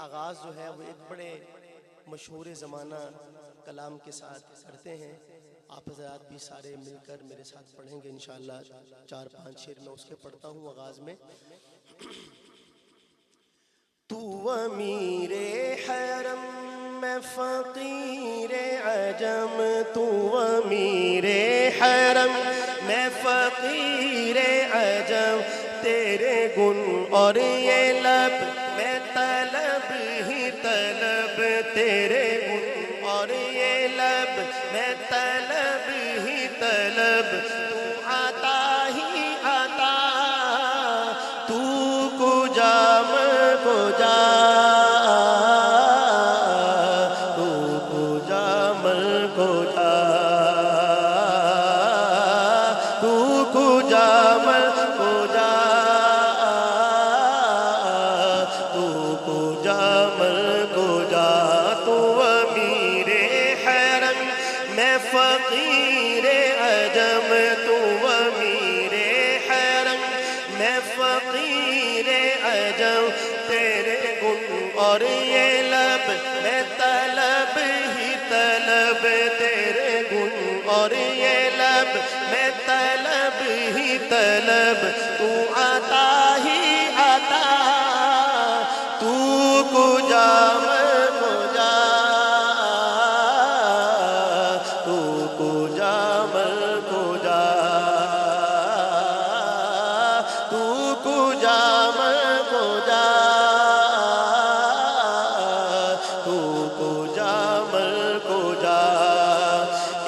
آغاز جو ہے وہ ایک بڑے مشہور زمانہ کلام کے ساتھ کرتے ہیں. آپ حضرات بھی سارے مل کر میرے ساتھ پڑھیں گے انشاءاللہ. 4-5 شعر میں اس کے پڑھتا ہوں آغاز میں. تو امیر حرم میں فقیر عجم، تو امیر حرم میں فقیر عجم، تیرے گن اور یہ لب میں طلب ہی طلب، تیرے گن اور یہ لب میں طلب ہی طلب، تو عطا ہی عطا، تو کجا میں کجا، تو کجا میں کجا، تو کجا میں کجا، تو کجا میں کجا. تو امیر حرم میں فقیر عجم، تو امیر حرم میں فقیر عجم، تیرے گن اور یہ لب میں طلب ہی طلب، تیرے گن اور یہ لب میں طلب ہی طلب، تو عطا ہی عطا، تو کجا میں کجا، تو کجا میں کجا، تو کجا میں کجا، تو کجا میں کجا.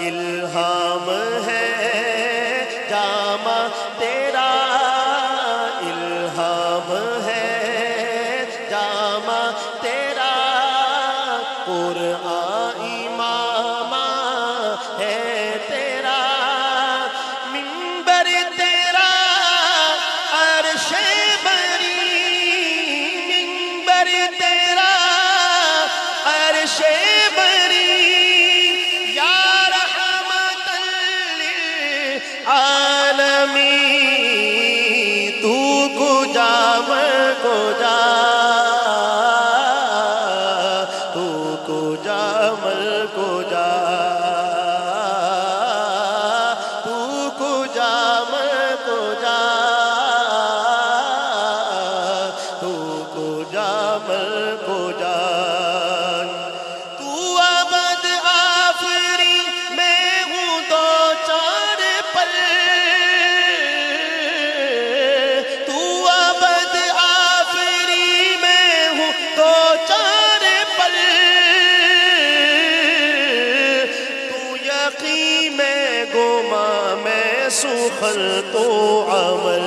الہام ہے جامع تیرا، الہام ہے جامع تیرا، قرآن امام ہے تیرا، منبر تیرا عرش بری، منبر تیرا عرش بری، یا رحمت للعالمین، تو کجا میں کجا، تو کجا میں کجا، تو کجا میں کجا، تو کجا میں کجا. تو ابد آفری میں ہوں دو چار پل، تو ابد آفری میں ہوں دو چار پل، تو یقین میں گما میں سخن تو عمل،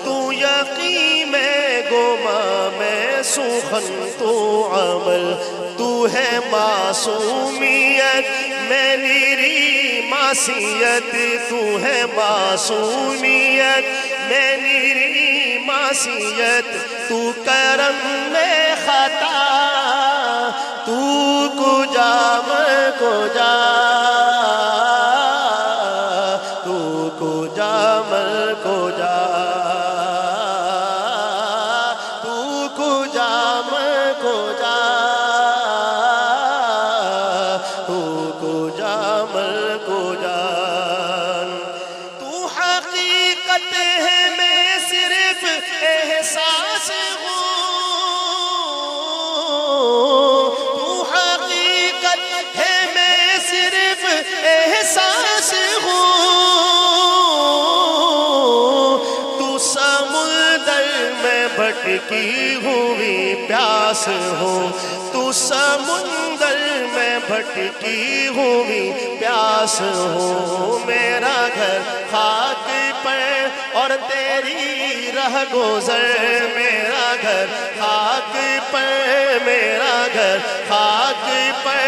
تو یقین میں گما میں سخن تو عمل، تو ہے معصومیت میں نیری معصیت، تو ہے معصومیت میں نیری معصیت، تو کرم میں خطا، تو کجا میں کجا، تو کجا میں کجا، تو کجا میں کجا، تو کجا میں کجا. تو حقیقت ہے میں صرف احساس ہوں، تو حقیقت ہے میں صرف احساس ہوں، تو سمندر میں بھٹکی ہوئی پیاس ہوں، تو سمندر میں بھٹکی ہوئی پیاس ہوں. میرا گھر خاک پر اور تیری رہ گزر، میرا گھر خاک پر، میرا گھر خاک پر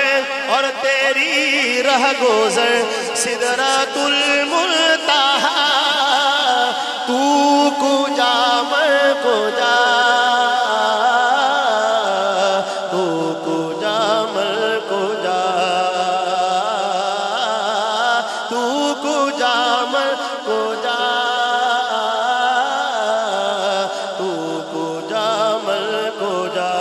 اور تیری رہ گزر، سدرۃ المنتہا، تو کجا میں کجا، تو کجا میں کجا، تو کجا میں کجا، تو کجا میں کجا.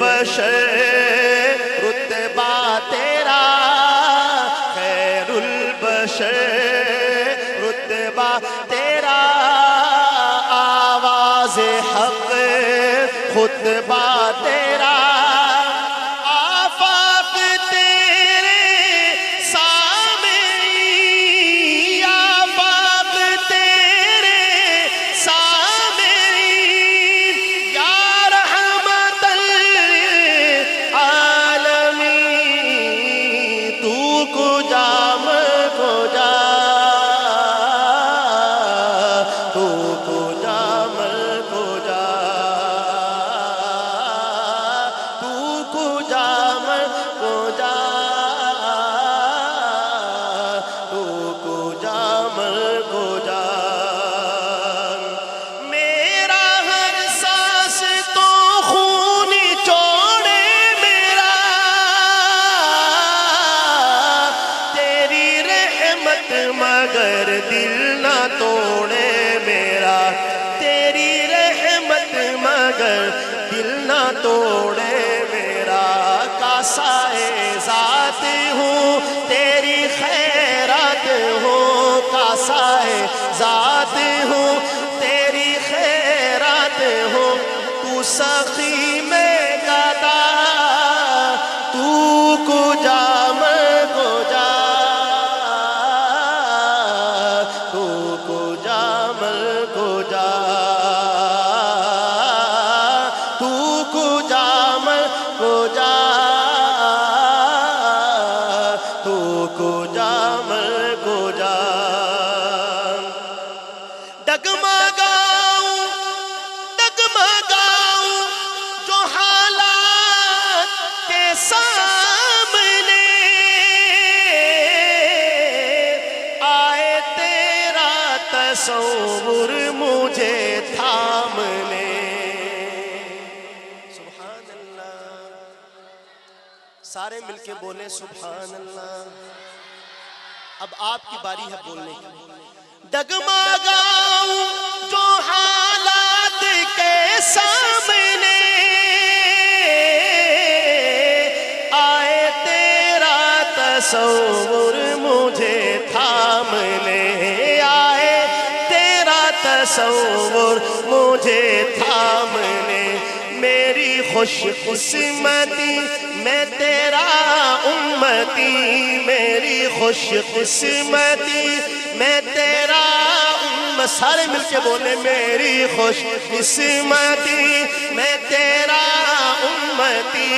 البشر رتبہ تیرا خیر البشر رتبہ تیرا آواز حق خطبہ تیرا آفاق تیرے سامعین آفاق تیرے سامعین یا رحمت للعالمین تو کجا میں کجا تو کجا میں کجا تو کجا میں کجا تو کجا میں کجا میرا ہر سانس تو خون چوڑے میرا تیری رحمت مگر دل نہ توڑے میرا تیری رحمت مگر دل نہ توڑے میرا کاسائے ذات ہوں تیری خیرات ہوں کاسائے ذات ہوں تیری خیرات ہوں تو سخی میں گدا تو کجا میں کجا تو کجا میں کجا تو کجا میں کجا تو کجا میں کجا ڈگمگاؤں ڈگمگاؤں جو حالات کے سامنے آئے تیرا تصور مجھے تھامنے سبحان اللہ سارے مل کے بولے سبحان اللہ اب آپ کی باری ہے بولنے کی ڈگمگاؤں جو حالات کے سامنے آئے تیرا تصور مجھے تھامنے آئے تیرا تصور مجھے تھامنے میری خوش قسمتی میں تیرا امتی میری خوش قسمتی میں تیرا سارے مل کے بولے میری خوش قسمتی میں تیرا امتی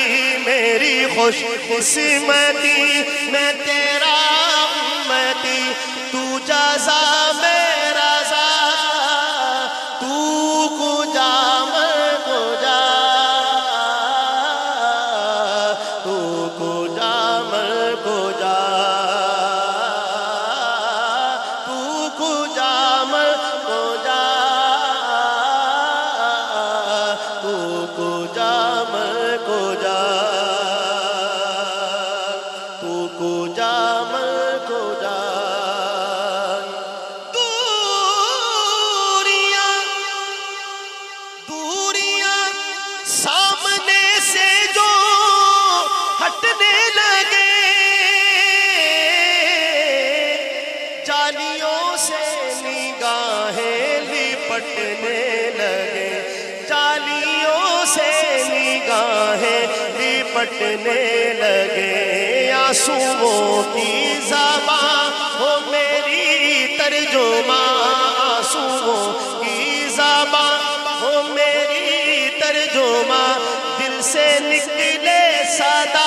میری خوش قسمتی میں تیرا امتی تو جزا میرا رضا تو کجا میں کجا تو کجا میں کجا تو کجا میں کجا تو کجا میں کجا تو کجا میں کجا دوریاں دوریاں سامنے سے جو ہٹنے لگے جالیوں سے نگاہیں لپٹنے لگے جالیوں سے نگاہیں لپٹنے لگے آنسوؤں کی زبان ہو میری ترجمہ آنسوؤں کی زبان ہو میری ترجمہ دل سے نکلے صدا